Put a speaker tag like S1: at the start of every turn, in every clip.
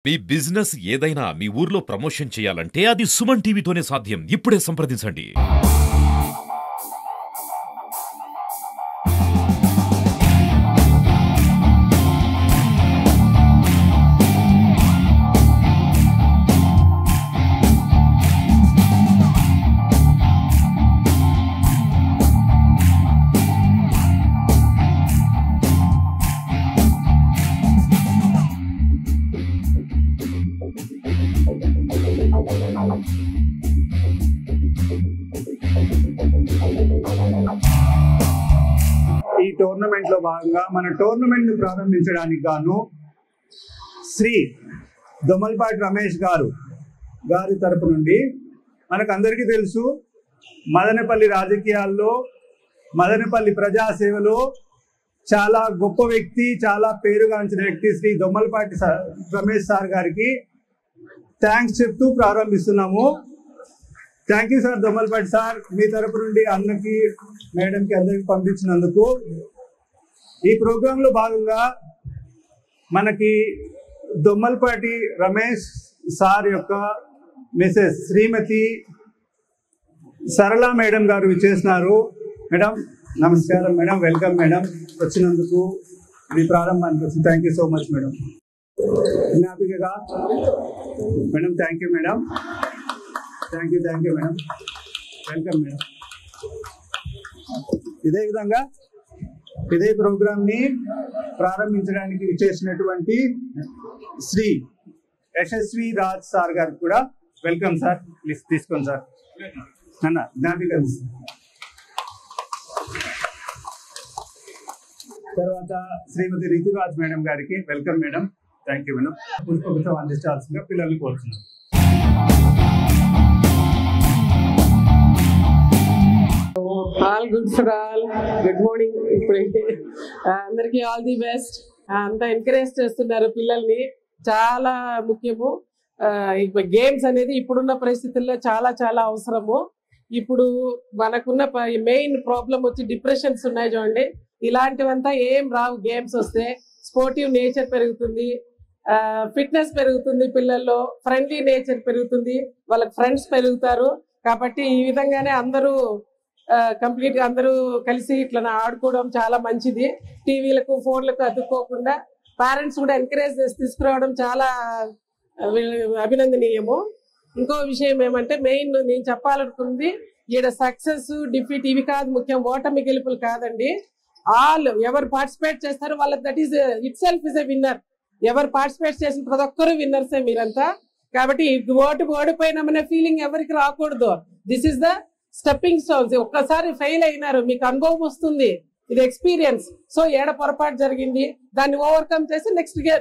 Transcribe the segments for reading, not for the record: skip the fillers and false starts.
S1: మీ business ఏదైనా మీ ఊర్లో promotion చేయాలంటే అది సుమన్ టీవీతోనే సాధ్యం. ఇప్పుడే సంప్రదించండి.
S2: ఈ టోర్నమెంట్ లో భాగంగా మన టోర్నమెంట్ ను ప్రారంభించడానికి గాను శ్రీ దొమ్మలపాటి రమేష్ గారి తరపు నుండి మనకందరికీ తెలుసు, మదనపల్లి రాజకీయాల్లో, మదనపల్లి ప్రజాసేవలో చాలా గొప్ప వ్యక్తి, చాలా పేరుగాంచిన వ్యక్తి శ్రీ దొమ్మలపాటి రమేష్ సార్ గారికి థ్యాంక్స్ చెప్తూ ప్రారంభిస్తున్నాము. Thank you sir. Dommalapati sir, మీ తరపు నుండి అన్నకి, మేడంకి, అందరికి పంపించినందుకు. ఈ ప్రోగ్రాంలో భాగంగా మనకి దొమ్మలపాటి రమేష్ సార్ యొక్క మిసెస్ శ్రీమతి సరళ మేడం గారు విచ్చేసినారు. మేడం నమస్కారం. మేడం వెల్కమ్ మేడం, వచ్చినందుకు మీ ప్రారంభానికి వచ్చి thank you so much madam. జ్ఞాపికగా madam thank you madam. Thank you madam. Welcome madam. ఇదే విధంగా ఇదే ప్రోగ్రామ్ని ప్రారంభించడానికి విచ్చేసినటువంటి శ్రీ యశస్వి రాజ్ సార్ గారికి కూడా వెల్కమ్ సార్. ప్లీజ్ తీసుకోండి సార్. అన్న జ్ఞాపిక. తర్వాత శ్రీమతి రితురాజ్ మేడం గారికి welcome madam. Thank you madam. పుష్పగుచ్చం అందించాల్సిందిగా పిల్లల్ని కోరుతున్నాను.
S3: All good for all. Good morning. ఇప్పుడు అందరికీ ఆల్ ది బెస్ట్. అంతా ఎంకరేజ్ చేస్తున్నారు పిల్లల్ని, చాలా ముఖ్యము. గేమ్స్ అనేది ఇప్పుడున్న పరిస్థితుల్లో చాలా చాలా అవసరము. ఇప్పుడు మనకున్న మెయిన్ ప్రాబ్లం వచ్చి డిప్రెషన్స్ ఉన్నాయి చూడండి. ఇలాంటివంతా ఏం రావు. గేమ్స్ వస్తే స్పోర్టివ్ నేచర్ పెరుగుతుంది, ఫిట్నెస్ పెరుగుతుంది, పిల్లల్లో ఫ్రెండ్లీ నేచర్ పెరుగుతుంది, వాళ్ళకి ఫ్రెండ్స్ పెరుగుతారు. కాబట్టి ఈ విధంగానే అందరూ కంప్లీట్ గా అందరూ కలిసి ఇట్లా ఆడుకోవడం చాలా మంచిది. టీవీలకు ఫోన్లకు అతుక్కోకుండా పేరెంట్స్ కూడా ఎంకరేజ్ చేసి తీసుకురావడం చాలా అభినందనీయము. ఇంకో విషయం ఏమంటే, మెయిన్ నేను చెప్పాలనుకుంది, ఈడ సక్సెస్ డిఫీట్ ఇవి కాదు ముఖ్యం, ఓటమి గెలుపులు కాదండి. ఎవరు పార్టిసిపేట్ చేస్తారో వాళ్ళకి that is it self is a winner. ఎవరు పార్టిసిపేట్ చేసిన ప్రతి ఒక్కరు విన్నర్సే మీరంతా. కాబట్టి ఓడిపోయినామనే ఫీలింగ్ ఎవరికి రాకూడదు. This is the stepping stones. ఒక్కసారి ఫెయిల్ అయినారు, మీకు అనుభవం వస్తుంది, ఇది ఎక్స్పీరియన్స్. సో ఏడ పొరపాటు జరిగింది దాన్ని ఓవర్కమ్ చేసి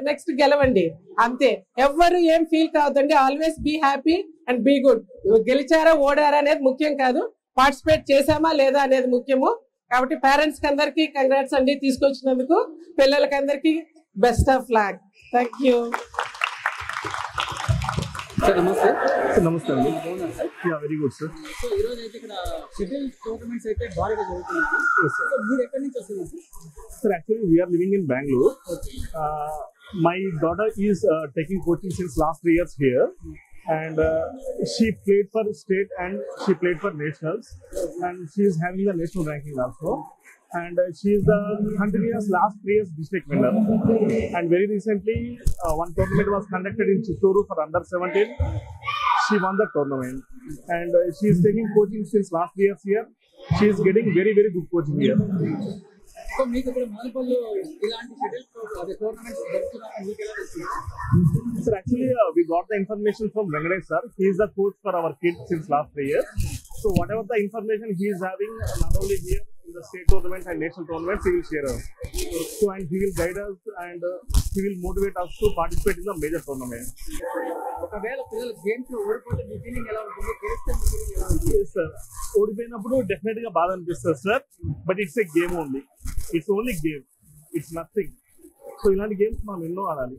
S3: నెక్స్ట్ గెలవండి, అంతే. ఎవరు ఏం ఫీల్ కావద్దండి. Always be happy and be good. గెలిచారా ఓడారా అనేది ముఖ్యం కాదు, పార్టిసిపేట్ చేసామా లేదా అనేది ముఖ్యము. కాబట్టి పేరెంట్స్ కి అందరికి కంగ్రాట్స్ అండి తీసుకొచ్చినందుకు. పిల్లలకి అందరికి best of luck. Thank you
S4: sir. నమస్తే
S2: సార్. నమస్తే అండి.
S4: Very good sir. సో ఈ రోజు అయితే ఇక్కడ షటిల్ టోర్నమెంట్స్ అయితే భారీగా జరుగుతున్నాయి. సో మీరు ఎక్కడి నుంచి వస్తున్నారు
S5: Sir, actually, we are living in Bangalore. My daughter is taking coaching since last 3 years here, and she played for state and she played for nationals, and she is having the national ranking also. And she is the continuous last 3 years district winner. And very recently, one tournament was conducted in Chittoor for under 17. She won the tournament, and she is taking coaching since last 3 years here. She is getting very good coaching here.
S4: So మీకు ఇక్కడ మదనపల్లిలో ఇలాంటి shuttle tournaments జరుగుతున్నాయని మీకు ఎలా తెలుస్తుంది?
S5: Sir, actually, we got the information from Venkatesh sir. He is the coach for our kids since last 3 years. So whatever the information he is having, not only here in the state tournament and national tournaments, he will share us. So and he will guide us, and he will motivate us to participate in the major tournament.
S4: ఒకవేళ పిల్లలు games లో ఓడిపోతే మీ feeling ఎలా ఉంటుంది? గెలిస్తే మీ feeling ఎలా ఉంటుంది?
S5: Yes sir. ఓడిపోయినప్పుడు డెఫినెట్ గా బాధ అనిపిస్తుంది sir. But it's a game only. It's only game, it's nothing. So ఇలాంటి గేమ్స్ మనం ఎన్నో ఆడాలి.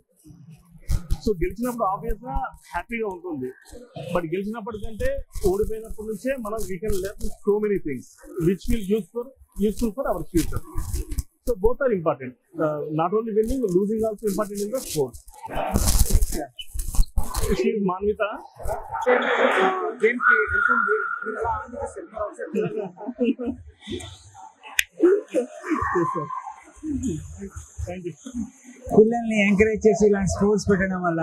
S5: సో గెలిచినప్పుడు ఆబ్వియస్ గా హ్యాపీగా ఉంటుంది. బట్ గెలిచినప్పటికంటే ఓడిపోయినప్పటి నుంచే మనం we can learn so many things which will useful for our future. So both are important. Not only winning, losing also important in the sport. Yeah. She is Manvita.
S4: Game కి వెళ్తుంది మీరు ఎలా ఆనందిస్తారు?
S5: Yes, sir. Thank you.
S6: పిల్లల్ని encourage చేసి ఇలాంటి sports పెట్టడం వల్ల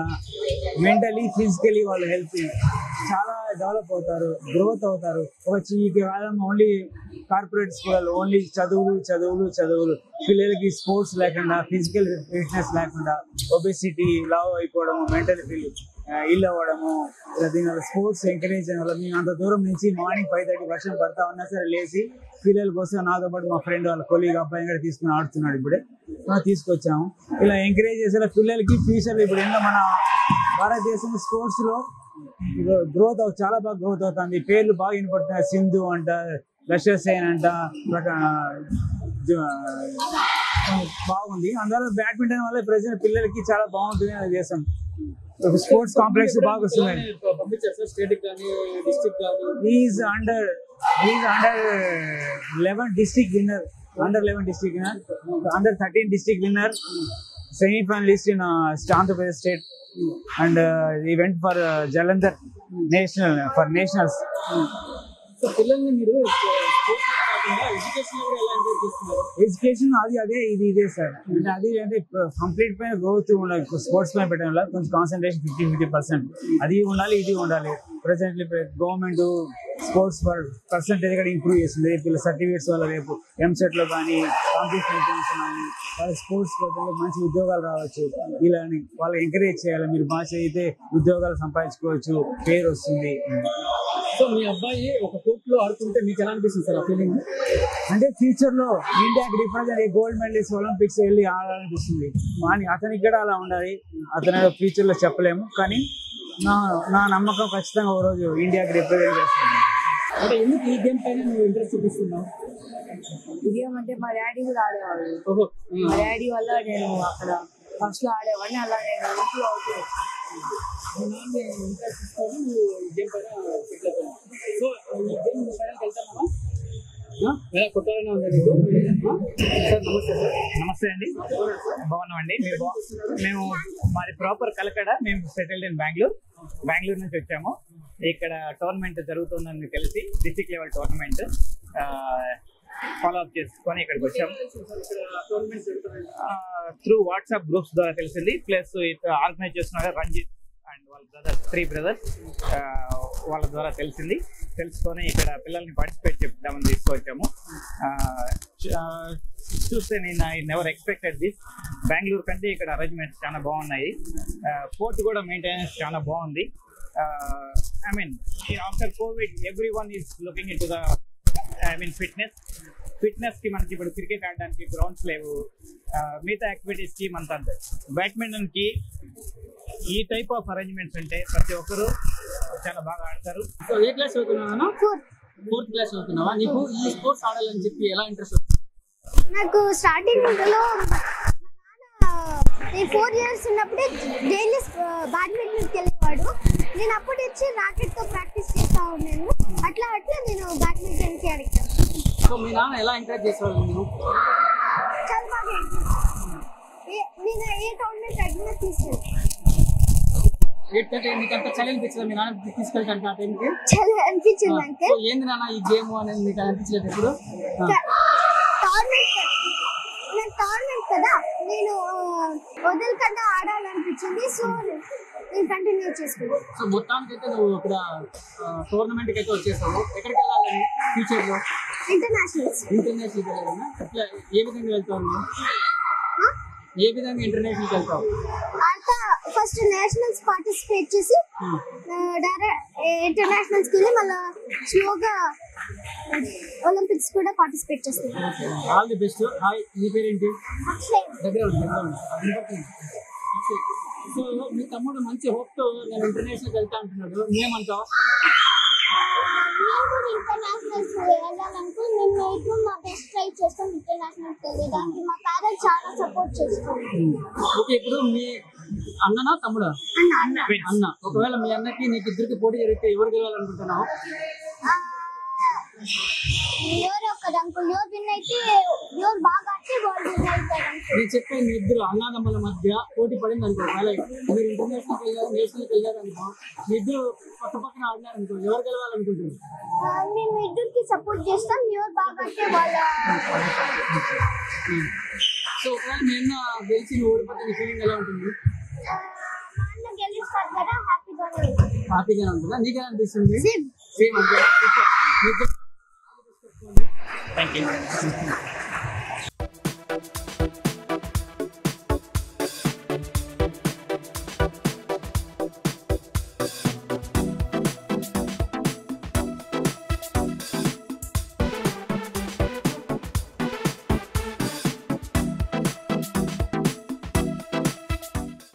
S6: మెంటలీ ఫిజికలీ వాళ్ళు హెల్త్ చాలా డెవలప్ అవుతారు, గ్రోత్ అవుతారు. ఈ కాలం ఓన్లీ కార్పొరేట్ స్కూల్ ఓన్లీ చదువులు పిల్లలకి స్పోర్ట్స్ లేకుండా ఫిజికల్ ఫిట్నెస్ లేకుండా ఒబెసిటీ లావ్ అయిపోవడము, మెంటల్ ఇల్లు అవ్వడము, దీనివల్ల స్పోర్ట్స్ ఎంకరేజ్ చేయడం వల్ల మేము అంత దూరం నుంచి మార్నింగ్ 5:30 వర్షం పడతా ఉన్నా సరే లేచి పిల్లల కోసం నాతో పాటు మా ఫ్రెండ్ వాళ్ళ కొలీగ్ అబ్బాయి కూడా తీసుకుని ఆడుతున్నాడు. ఇప్పుడే తీసుకొచ్చాము. ఇలా ఎంకరేజ్ చేసే పిల్లలకి ఫ్యూచర్లో ఇప్పుడు ఏంటో మన భారతదేశం స్పోర్ట్స్లో గ్రోత్ చాలా బాగా గ్రోత్ అవుతుంది. పేర్లు బాగా వినపడుతున్నాయి. సింధు అంట, లక్ష్య సేన్ అంట, బాగుంది. అందువల్ల బ్యాడ్మింటన్ వల్ల ప్రజెంట్ పిల్లలకి చాలా బాగుంటుంది అనే దేశం. స్పోర్ట్స్ కాంప్లెక్స్ బాగా వస్తున్నాయి. Is under 11 district winner, under 11 district winner, under 13 district winner, semi-finalist in Andhra Pradesh state, and he went for Jalandhar nationals.
S4: So పిల్లల్ని మీరు
S6: ఎడ్యుకేషన్ అదే ఇదే సార్. అంటే అది అంటే కంప్లీట్ పైన గ్రోత్ ఉండాలి. స్పోర్ట్స్ పైన పెట్టడం వల్ల కొంచెం కాన్సన్ట్రేషన్ 50% అది ఉండాలి, ఇది ఉండాలి. ప్రెసెంట్లీ గవర్నమెంట్ స్పోర్ట్స్ పర్సెంటేజ్ కూడా ఇంప్రూవ్ చేస్తుంది. పిల్లల సర్టిఫికేట్స్ వల్ల రేపు ఎంసెట్లో కానీ కాంపిటీషన్ కానీ వాళ్ళ స్పోర్ట్స్ మంచి ఉద్యోగాలు రావచ్చు. ఇలా వాళ్ళు ఎంకరేజ్ చేయాలి. మీరు బాగా చదివితే ఉద్యోగాలు సంపాదించుకోవచ్చు, పేరు వస్తుంది.
S4: సో మీ అబ్బాయి ఒక కోర్టులో ఆడుతుంటే మీకు ఎలా అనిపిస్తుంది సార్ ఆ ఫీలింగ్?
S6: అంటే ఫ్యూచర్ లో ఇండియాకి రిప్రజెంట్ గోల్డ్ మెడలిస్ట్ ఒలింపిక్స్ వెళ్ళి ఆడాలనిపిస్తుంది. అతనికి కూడా అలా ఉండాలి. అతను ఫ్యూచర్ లో చెప్పలేము, కానీ నా నమ్మకం ఖచ్చితంగా ఒక రోజు ఇండియాకి రిప్రజెంట్ చేస్తుంది.
S4: అంటే ఎందుకు ఈ గేమ్ పైన నువ్వు ఇంట్రెస్ట్ చూపిస్తున్నావు?
S7: ఈ గేమ్ అంటే మా డాడీ కూడా ఆడేవాడు. మా డాడీ వల్ల నేను అక్కడ ఫస్ట్ లో ఆడేవాడిని. అలా నేను ఇంట్లో అవుతుంది.
S4: సో ఈ గేమ్ ఫైనల్కి వెళ్తామా? ఎలా కొట్టాలని ఉంది నీకు? సార్ నమస్తే సార్.
S8: నమస్తే అండి, బాగున్నామండి. మీరు మేము మాది ప్రాపర్ కలకడ, మేము సెటిల్డ్ ఇన్ బెంగళూరు నుంచి వచ్చాము. ఇక్కడ టోర్నమెంట్ జరుగుతుందని తెలిసి district level tournament follow up చేసుకొని ఇక్కడికి వచ్చాము. త్రూ వాట్సాప్ గ్రూప్స్ ద్వారా తెలిసింది. ప్లస్ ఆర్గనైజ్ చేస్తున్నారు రంజిత్ అండ్ వాళ్ళ బ్రదర్స్, 3 brothers, వాళ్ళ ద్వారా తెలుసుకొని ఇక్కడ పిల్లల్ని పార్టిసిపేట్ చెప్తామని తీసుకొచ్చాము. చూస్తే నేను I never expected this. Bengaluru కంటే ఇక్కడ అరేంజ్మెంట్స్ చాలా బాగున్నాయి. కోర్ట్ కూడా మెయింటెనెన్స్ చాలా బాగుంది. I mean after Covid every one is looking in to the fitness కి మనకి ఇప్పుడు క్రికెట్ ఆడడానికి గ్రౌండ్స్ లేవు. మిగతా యాక్టివిటీస్ కి మన బ్యాడ్మింటన్ కి ఈ టైప్ ఆఫ్ అరేంజ్మెంట్స్ ఉంటే ప్రతి ఒక్కరు చాలా బాగా ఆడతారు.
S4: సో ఏ క్లాస్ చదువుతున్నావా? 4th క్లాస్ చదువుతున్నావా? నీకు ఈ స్పోర్ట్స్ ఆడాలని చెప్పి ఎలా ఇంట్రెస్ట్ వచ్చింది?
S9: నాకు స్టార్టింగ్ లో నేను 4 years ఉన్నప్పుడే డైలీ బ్యాడ్మింటన్కి వెళ్ళేవాడు. నేను అప్పుడు వచ్చి ర్యాకెట్తో ప్రాక్టీస్ చేస్తా ఉన్నాను. అట్లా నేను బ్యాడ్మింటన్కి అడిగాను.
S4: సో మీ నాన్న ఎలా ఎంకరేజ్ చేసేవాళ్ళు మీరు?
S9: చాలా బాగా నేను ఏ టోర్నమెంట్ అడిగినా తీసుకెళ్తాను.
S4: నీకు అంత చలి అనిపించదా మీ నాన్న తీసుకెళ్తాను ఆ టైంకి?
S9: చాలా అనిపించింది అంటే
S4: ఏంది నాన్న ఈ గేమ్ అనేది మీకు అనిపించలేదు ఎప్పుడు?
S9: టోర్నమెంట్ కదా, నేను వదలకుండా ఆడాలనిపించింది. సో నేను కంటిన్యూ చేసుకున్నాను.
S4: సో మొత్తానికి అయితే నువ్వు ఇక్కడ టోర్నమెంట్కి అయితే వచ్చేసావు. ఎక్కడికి వెళ్ళాలని ఫ్యూచర్లో?
S9: ఇంటర్నేషనల్స్
S4: వెళ్ళాలన్నా అట్లా ఏ విధంగా వెళ్తావు నువ్వు? ఏ విధంగా ఇంటర్నేషనల్కి వెళ్తావు?
S9: ఫస్ట్ నేషనల్స్ పార్టిసిపేట్ చేసి డైరెక్ట్ ఇంటర్నేషనల్స్కి వెళ్ళి మళ్ళీ స్లోగా ఒలింపిక్స్ కూడా పార్టిసిపేట్ చేస్తాను.
S4: All the best. హాయ్, నీ పేరేంటి? దగ్గర సో మీ తమ్ముడు మంచి హోప్తో నేను ఇంటర్నేషనల్కి వెళ్తా అంటున్నాడు, ఏమంటావు?
S9: ఇంటర్నేషనల్స్ వెళ్ళాలనుకో నేను మా బెస్ట్ ట్రై చేస్తాను. ఇంటర్నేషనల్కి వెళ్ళేదానికి మా పేరెంట్స్ చాలా సపోర్ట్ చేస్తారు.
S4: ఓకే, ఇప్పుడు మీ అన్ననా తమ్ముడా? అన్న. ఒకవేళ మీ అన్నకి నీకు ఇద్దరికి పోటీ జరిగితే ఎవరు గెలవాలనుకుంటున్నావు?
S9: ఎవరో ఒక కదా అంకుల్. ఎవరు విన్ అయితే ఎవరు బాగా ఆడితే వాళ్ళు విన్ అవుతారు అంకుల్.
S4: నేను చెప్పే మీ ఇద్దరు అన్నదమ్ముల మధ్య పోటీ పడింది అనుకో, మీరు ఇంటర్నేషనల్కి వెళ్ళారు, నేషనల్కి వెళ్ళారు అనుకో, మీ ఇద్దరు పక్క పక్కన ఆడినారు అనుకో, ఎవరు గెలవాలనుకుంటున్నారు?
S9: మేము ఇద్దరికి సపోర్ట్ చేస్తాం. ఎవరు బాగా ఆడితే వాళ్ళ.
S4: సో ఒకవేళ మీ అన్న గెలిచి నువ్వు ఓడిపోతే నీ ఫీలింగ్ ఎలా ఉంటుంది?
S9: మా అన్న గెలుస్తారు కదా, హ్యాపీగానే
S4: ఉంటుందా? నీకెలా అనిపిస్తుంది?
S9: సేమ్
S4: సేమ్ అంటే థ్యాంక్ యూ.